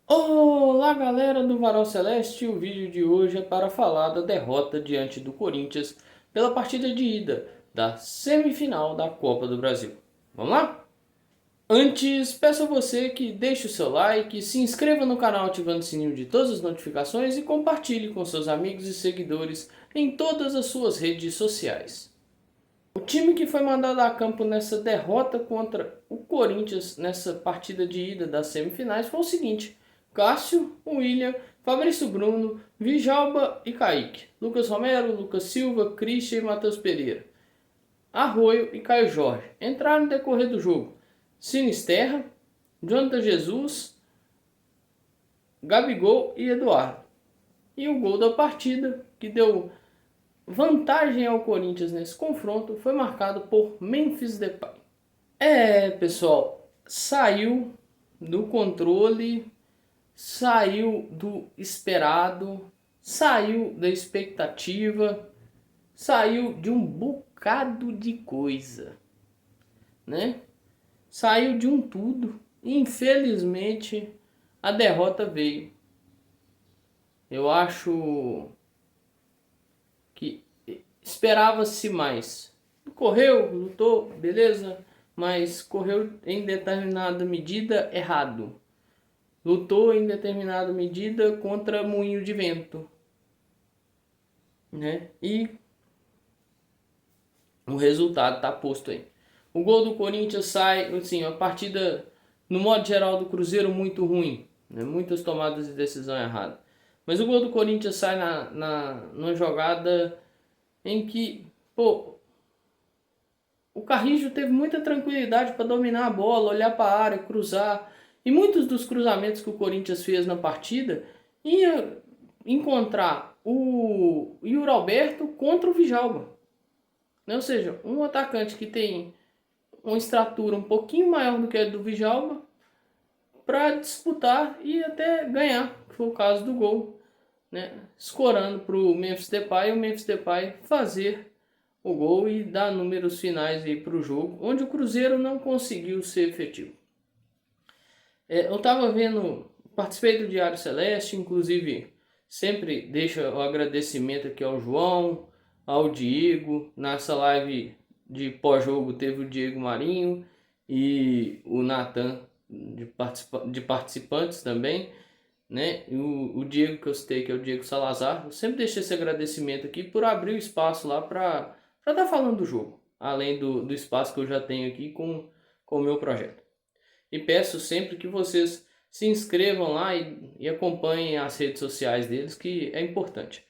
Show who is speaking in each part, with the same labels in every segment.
Speaker 1: Olá, galera do Varal Celeste. O vídeo de hoje é para falar da derrota diante do Corinthians pela partida de ida da semifinal da Copa do Brasil. Vamos lá? Antes, peço a você que deixe o seu like, se inscreva no canal ativando o sininho de todas as notificações e compartilhe com seus amigos e seguidores em todas as suas redes sociais. O time que foi mandado a campo nessa derrota contra o Corinthians nessa partida de ida das semifinais foi o seguinte: Cássio, William, Fabrício Bruno, Vijalba e Kaique, Lucas Romero, Lucas Silva, Christian e Matheus Pereira, Arroio e Caio Jorge entraram no decorrer do jogo. Sinisterra, Jonathan Jesus, Gabigol e Eduardo. E o gol da partida, que deu vantagem ao Corinthians nesse confronto, foi marcado por Memphis Depay. Pessoal, saiu do controle, saiu do esperado, saiu da expectativa, saiu de um bocado de coisa, né? Saiu de um tudo. Infelizmente, a derrota veio. Eu acho que esperava-se mais. Correu, lutou, beleza, mas correu em determinada medida errado. Lutou em determinada medida contra moinho de vento, né? E o resultado está posto aí. O gol do Corinthians sai, assim, a partida no modo geral do Cruzeiro muito ruim, né? Muitas tomadas de decisão erradas. Mas o gol do Corinthians sai numa jogada em que, pô, o Carrijo teve muita tranquilidade para dominar a bola, olhar para a área, cruzar. E muitos dos cruzamentos que o Corinthians fez na partida ia encontrar o Yuri Alberto contra o Vijalba. Ou seja, um atacante que tem uma estrutura um pouquinho maior do que a do Vijalba para disputar e até ganhar, que foi o caso do gol, né? Escorando para o Memphis Depay e o Memphis Depay fazer o gol e dar números finais aí para o jogo, onde o Cruzeiro não conseguiu ser efetivo. Eu estava vendo, participei do Diário Celeste, inclusive sempre deixo o agradecimento aqui ao João, ao Diego. Nessa live de pós-jogo teve o Diego Marinho e o Natan de participantes também, né? E o Diego que eu citei, que é o Diego Salazar. Eu sempre deixo esse agradecimento aqui por abrir o espaço lá para estar falando do jogo, além do espaço que eu já tenho aqui com o meu projeto. E peço sempre que vocês se inscrevam lá e acompanhem as redes sociais deles, que é importante.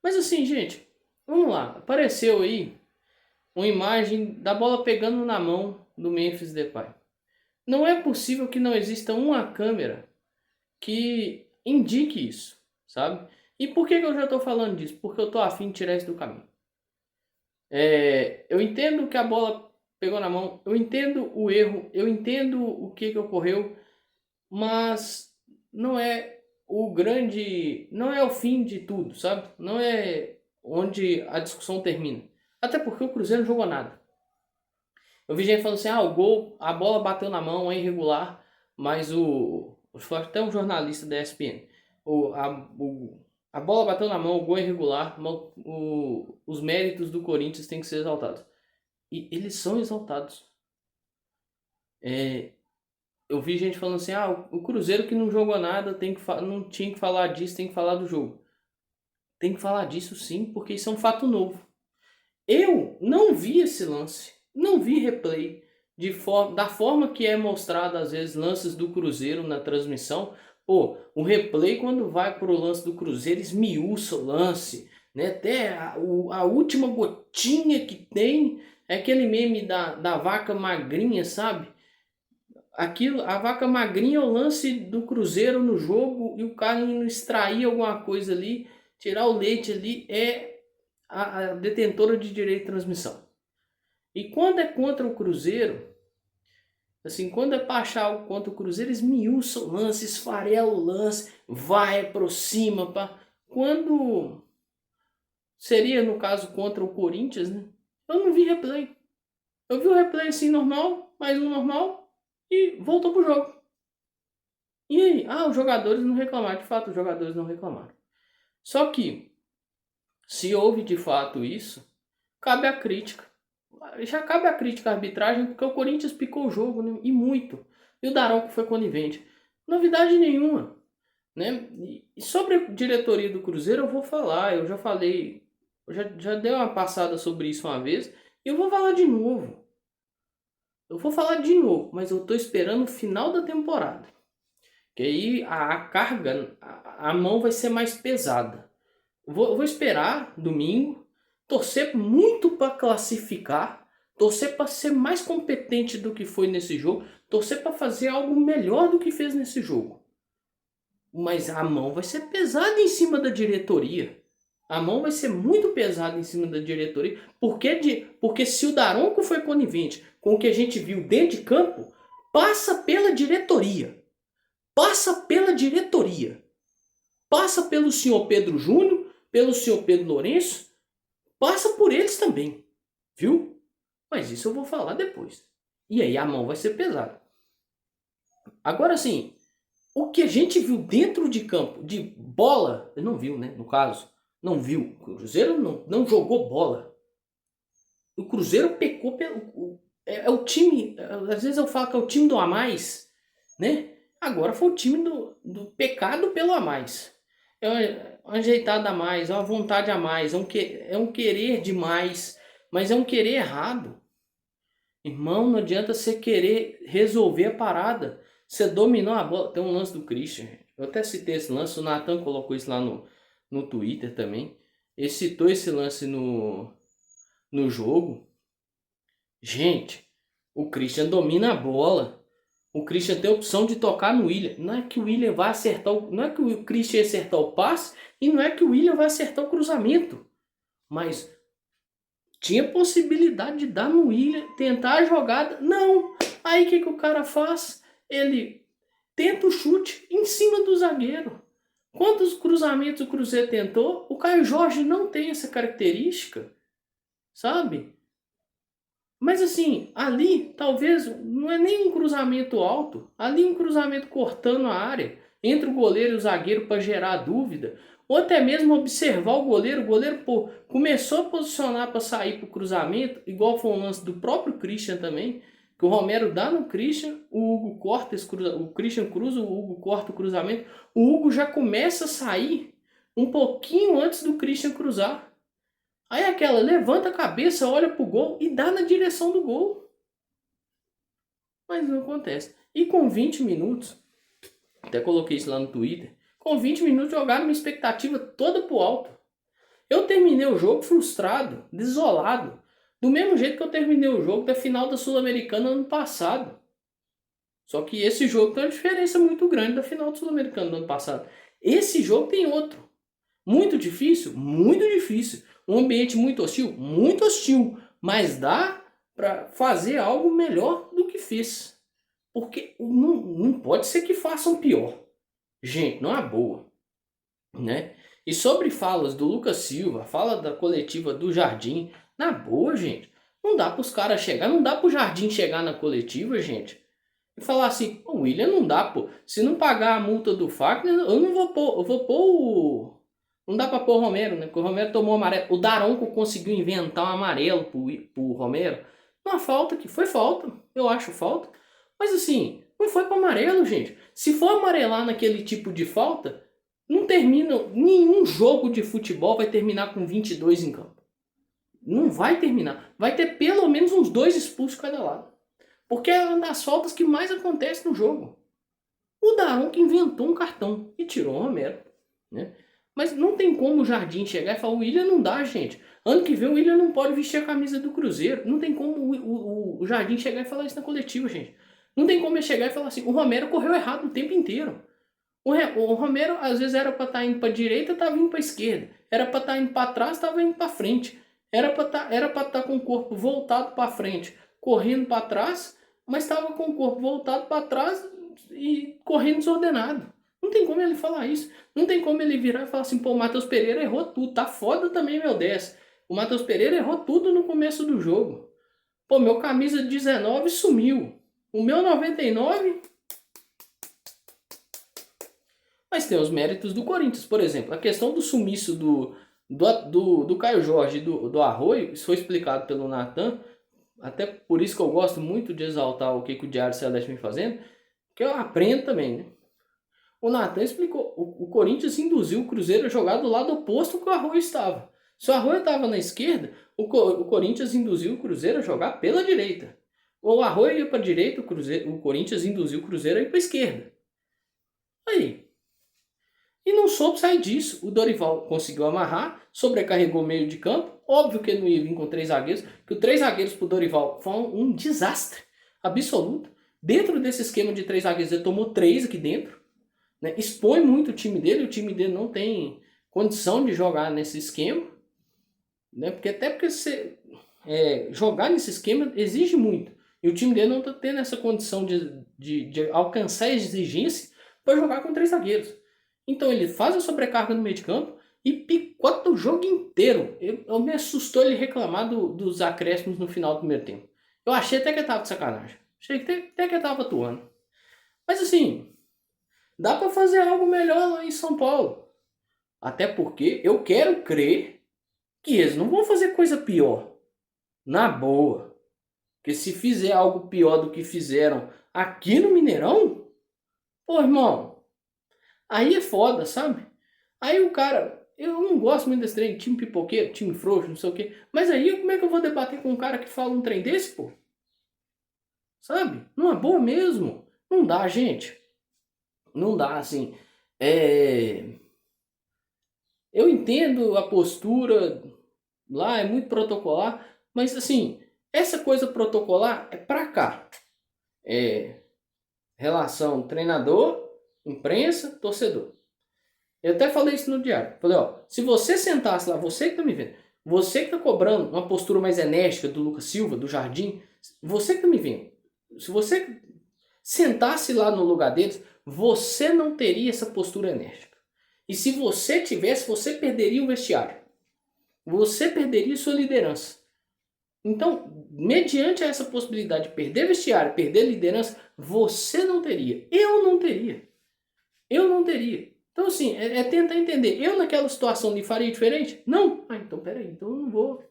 Speaker 1: Mas assim, gente, vamos lá. Apareceu aí uma imagem da bola pegando na mão do Memphis Depay. Não é possível que não exista uma câmera que indique isso, sabe? E por que eu já estou falando disso? Porque eu estou afim de tirar isso do caminho. Eu entendo que a bola pegou na mão, eu entendo o erro, eu entendo o que ocorreu, mas não é não é o fim de tudo, sabe? Não é onde a discussão termina. Até porque o Cruzeiro não jogou nada. Eu vi gente falando assim, o gol, a bola bateu na mão, é irregular, mas foi até um jornalista da ESPN. A bola bateu na mão, o gol é irregular, mas os méritos do Corinthians têm que ser exaltados. E eles são exaltados. Eu vi gente falando assim, o Cruzeiro que não jogou nada não tinha que falar disso, tem que falar do jogo. Tem que falar disso sim, porque isso é um fato novo. Eu não vi esse lance, não vi replay da forma que é mostrado às vezes lances do Cruzeiro na transmissão. Pô, o replay quando vai pro lance do Cruzeiro esmiuça o lance, né? Até a última gotinha que tem é aquele meme da vaca magrinha, sabe? A vaca magrinha é o lance do Cruzeiro no jogo e o cara indo extrair alguma coisa ali, tirar o leite ali, é a detentora de direito de transmissão. E quando é contra o Cruzeiro, assim, quando é pra achar contra o Cruzeiro, esmiuça o lance, esfarela o lance, vai, aproxima, pá. Quando seria, no caso, contra o Corinthians, né? Eu não vi replay. Eu vi o replay assim, normal, mais um normal, e voltou pro jogo. E aí? Ah, os jogadores não reclamaram. De fato, os jogadores não reclamaram. Só que, se houve de fato isso, cabe a crítica. Já cabe a crítica à arbitragem, porque o Corinthians picou o jogo, né? E muito. E o Daronco foi conivente. Novidade nenhuma. Né? E sobre a diretoria do Cruzeiro eu vou falar. Eu já falei, já dei uma passada sobre isso uma vez. E eu vou falar de novo. Eu vou falar de novo, mas eu tô esperando o final da temporada. Que aí a carga, a mão vai ser mais pesada. Eu vou esperar domingo, torcer muito para classificar, torcer para ser mais competente do que foi nesse jogo, torcer para fazer algo melhor do que fez nesse jogo. Mas a mão vai ser pesada em cima da diretoria. A mão vai ser muito pesada em cima da diretoria. Porque se o Daronco foi conivente com o que a gente viu dentro de campo, passa pela diretoria. Passa pela diretoria. Passa pelo senhor Pedro Júnior, pelo senhor Pedro Lourenço. Passa por eles também. Viu? Mas isso eu vou falar depois. E aí a mão vai ser pesada. Agora sim, o que a gente viu dentro de campo, de bola, não viu, né? No caso, não viu. O Cruzeiro não jogou bola. O Cruzeiro pecou pelo. É o time. Às vezes eu falo que é o time do a mais, né? Agora foi o time do pecado pelo a mais. É uma ajeitada a mais, é uma vontade a mais, é um querer demais, mas é um querer errado. Irmão, não adianta você querer resolver a parada. Você dominou a bola. Tem um lance do Christian. Eu até citei esse lance. O Nathan colocou isso lá no Twitter também. Ele citou esse lance no jogo. Gente, o Christian domina a bola. O Christian tem a opção de tocar no William. Não é que o William vai acertar não é que o Christian ia acertar o passe e não é que o William vai acertar o cruzamento. Mas tinha possibilidade de dar no William, tentar a jogada. Não! Aí o que o cara faz? Ele tenta o chute em cima do zagueiro. Quantos cruzamentos o Cruzeiro tentou? O Caio Jorge não tem essa característica, sabe? Mas assim, ali talvez não é nem um cruzamento alto, ali um cruzamento cortando a área entre o goleiro e o zagueiro para gerar dúvida, ou até mesmo observar o goleiro pô, começou a posicionar para sair para o cruzamento, igual foi o lance do próprio Christian também, que o Romero dá no Christian, o Hugo corta o Christian cruza, o Hugo corta o cruzamento, o Hugo já começa a sair um pouquinho antes do Christian cruzar. Aí aquela levanta a cabeça, olha pro gol e dá na direção do gol. Mas não acontece. E com 20 minutos, até coloquei isso lá no Twitter, com 20 minutos jogaram uma expectativa toda pro alto. Eu terminei o jogo frustrado, desolado, do mesmo jeito que eu terminei o jogo da final da Sul-Americana ano passado. Só que esse jogo tem uma diferença muito grande da final da Sul-Americana do ano passado. Esse jogo tem outro. Muito difícil? Muito difícil. Um ambiente muito hostil, mas dá para fazer algo melhor do que fez. Porque não pode ser que façam pior. Gente, não é boa, né? E sobre falas do Lucas Silva, fala da coletiva do Jardim, na boa, gente. Não dá para os caras chegar, não dá para o Jardim chegar na coletiva, gente, e falar assim: o William não dá, pô. Se não pagar a multa do Fagner, eu não vou pôr, eu vou pôr o... Não dá pra pôr o Romero, né? Porque o Romero tomou amarelo. O Daronco conseguiu inventar um amarelo pro Romero. Uma falta que foi falta. Eu acho falta. Mas assim, não foi para amarelo, gente. Se for amarelar naquele tipo de falta, não termina... Nenhum jogo de futebol vai terminar com 22 em campo. Não vai terminar. Vai ter pelo menos uns 2 expulsos cada lado. Porque é uma das faltas que mais acontece no jogo. O Daronco inventou um cartão e tirou o Romero, né? Mas não tem como o Jardim chegar e falar: o William não dá, gente. Ano que vem o William não pode vestir a camisa do Cruzeiro. Não tem como o Jardim chegar e falar isso na coletiva, gente. Não tem como ele chegar e falar assim: o Romero correu errado o tempo inteiro. O Romero às vezes era para estar indo para direita, estava indo para esquerda. Era para estar indo para trás, estava indo para frente. Era para estar com o corpo voltado para frente, correndo para trás, mas estava com o corpo voltado para trás e correndo desordenado. Não tem como ele falar isso. Não tem como ele virar e falar assim: pô, o Matheus Pereira errou tudo. Tá foda também, meu 10. O Matheus Pereira errou tudo no começo do jogo. Pô, meu camisa 19 sumiu. O meu 99 Mas tem os méritos do Corinthians, por exemplo, a questão do sumiço do Caio Jorge e do Arroio, isso foi explicado pelo Natan, até por isso que eu gosto muito de exaltar o que o Diário Celeste vem fazendo, que eu aprendo também, né? O Natan explicou, o Corinthians induziu o Cruzeiro a jogar do lado oposto que o Arroio estava. Se o Arroio estava na esquerda, o Corinthians induziu o Cruzeiro a jogar pela direita. O Arroio ia para a direita, o Corinthians induziu o Cruzeiro a ir para a esquerda. Aí. E não soube sair disso. O Dorival conseguiu amarrar, sobrecarregou o meio de campo. Óbvio que ele não ia vir com 3 zagueiros, que os 3 zagueiros para o Dorival foi um desastre absoluto. Dentro desse esquema de 3 zagueiros, ele tomou 3 aqui dentro. Né? Expõe muito o time dele não tem condição de jogar nesse esquema. Né? Porque você jogar nesse esquema exige muito. E o time dele não está tendo essa condição de alcançar a exigência para jogar com 3 zagueiros. Então ele faz a sobrecarga no meio de campo e picota o jogo inteiro. Eu me assustou ele reclamar dos acréscimos no final do primeiro tempo. Eu achei até que ele tava de sacanagem. Achei até que ele tava atuando. Mas assim, dá para fazer algo melhor lá em São Paulo. Até porque eu quero crer que eles não vão fazer coisa pior. Na boa. Porque se fizer algo pior do que fizeram aqui no Mineirão, pô, irmão, aí é foda, sabe? Aí o cara, eu não gosto muito desse trem, time pipoqueiro, time frouxo, não sei o quê. Mas aí como é que eu vou debater com um cara que fala um trem desse, pô? Sabe? Numa boa mesmo. Não dá, gente. Não dá, assim. Eu entendo a postura lá, é muito protocolar, mas assim, essa coisa protocolar é pra cá. Relação treinador, imprensa, torcedor. Eu até falei isso no diário. Falei, ó, se você sentasse lá, você que tá me vendo, você que tá cobrando uma postura mais enérgica do Lucas Silva, do Jardim, você que tá me vendo, se você sentasse lá no lugar deles, você não teria essa postura enérgica. E se você tivesse, você perderia o vestiário. Você perderia sua liderança. Então, mediante essa possibilidade de perder vestiário, perder liderança, você não teria. Eu não teria. Eu não teria. Então, assim, tentar entender. Eu, naquela situação, faria diferente? Não. Ah, então, peraí. Então, eu não vou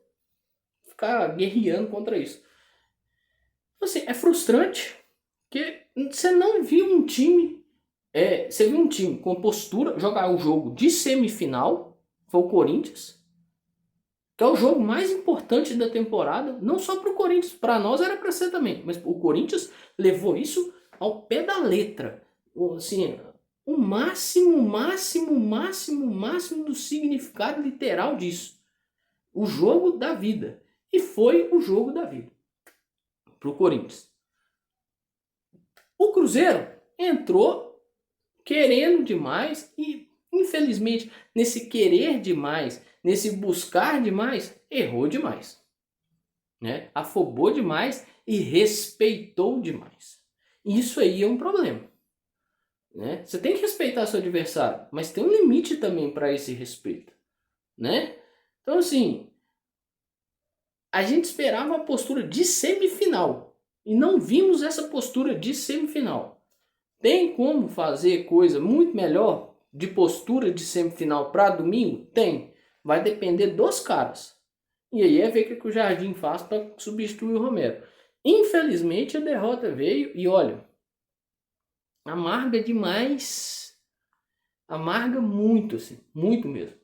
Speaker 1: ficar guerreando contra isso. Então, assim, é frustrante que você não viu um time... você viu um time com postura, jogar o jogo de semifinal, foi o Corinthians, que é o jogo mais importante da temporada, não só para o Corinthians, para nós era para ser também, mas o Corinthians levou isso ao pé da letra, assim, o máximo do significado literal disso, o jogo da vida, e foi o jogo da vida para o Corinthians. O Cruzeiro entrou querendo demais e, infelizmente, nesse querer demais, nesse buscar demais, errou demais. Né? Afobou demais e respeitou demais. Isso aí é um problema. Né? Você tem que respeitar seu adversário, mas tem um limite também para esse respeito. Né? Então, assim, a gente esperava uma postura de semifinal e não vimos essa postura de semifinal. Tem como fazer coisa muito melhor de postura de semifinal para domingo? Tem. Vai depender dos caras. E aí é ver o que o Jardim faz para substituir o Romero. Infelizmente a derrota veio e olha, amarga demais. Amarga muito, assim, muito mesmo.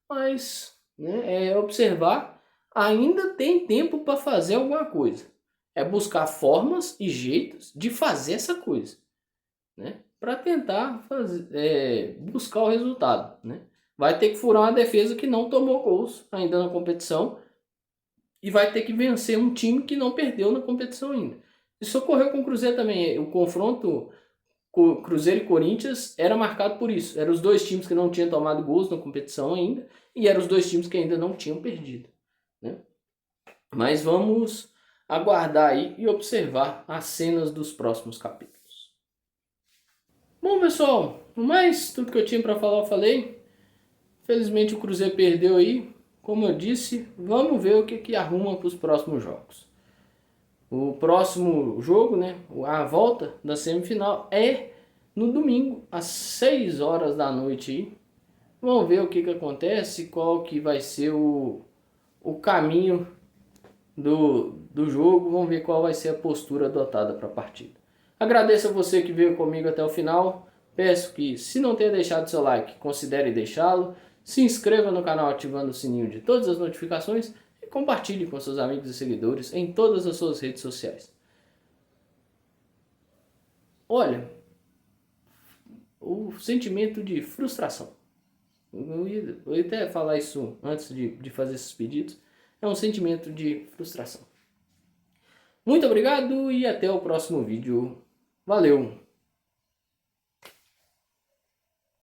Speaker 1: Mas, né, observar, ainda tem tempo para fazer alguma coisa. É buscar formas e jeitos de fazer essa coisa. Né, para tentar buscar o resultado. Né? Vai ter que furar uma defesa que não tomou gols ainda na competição e vai ter que vencer um time que não perdeu na competição ainda. Isso ocorreu com o Cruzeiro também. O confronto com Cruzeiro e Corinthians era marcado por isso. Eram os dois times que não tinham tomado gols na competição ainda e eram os dois times que ainda não tinham perdido. Né? Mas vamos aguardar aí e observar as cenas dos próximos capítulos. Bom, pessoal, no mais, tudo que eu tinha para falar eu falei. Felizmente o Cruzeiro perdeu aí. Como eu disse, vamos ver o que arruma para os próximos jogos. O próximo jogo, né, a volta da semifinal é no domingo, às 6 horas da noite aí. Vamos ver o que acontece, qual que vai ser o caminho do jogo. Vamos ver qual vai ser a postura adotada para a partida. Agradeço a você que veio comigo até o final. Peço que, se não tenha deixado seu like, considere deixá-lo. Se inscreva no canal ativando o sininho de todas as notificações e compartilhe com seus amigos e seguidores em todas as suas redes sociais. Olha, o sentimento de frustração. Eu ia até falar isso antes de fazer esses pedidos. É um sentimento de frustração. Muito obrigado e até o próximo vídeo. Valeu!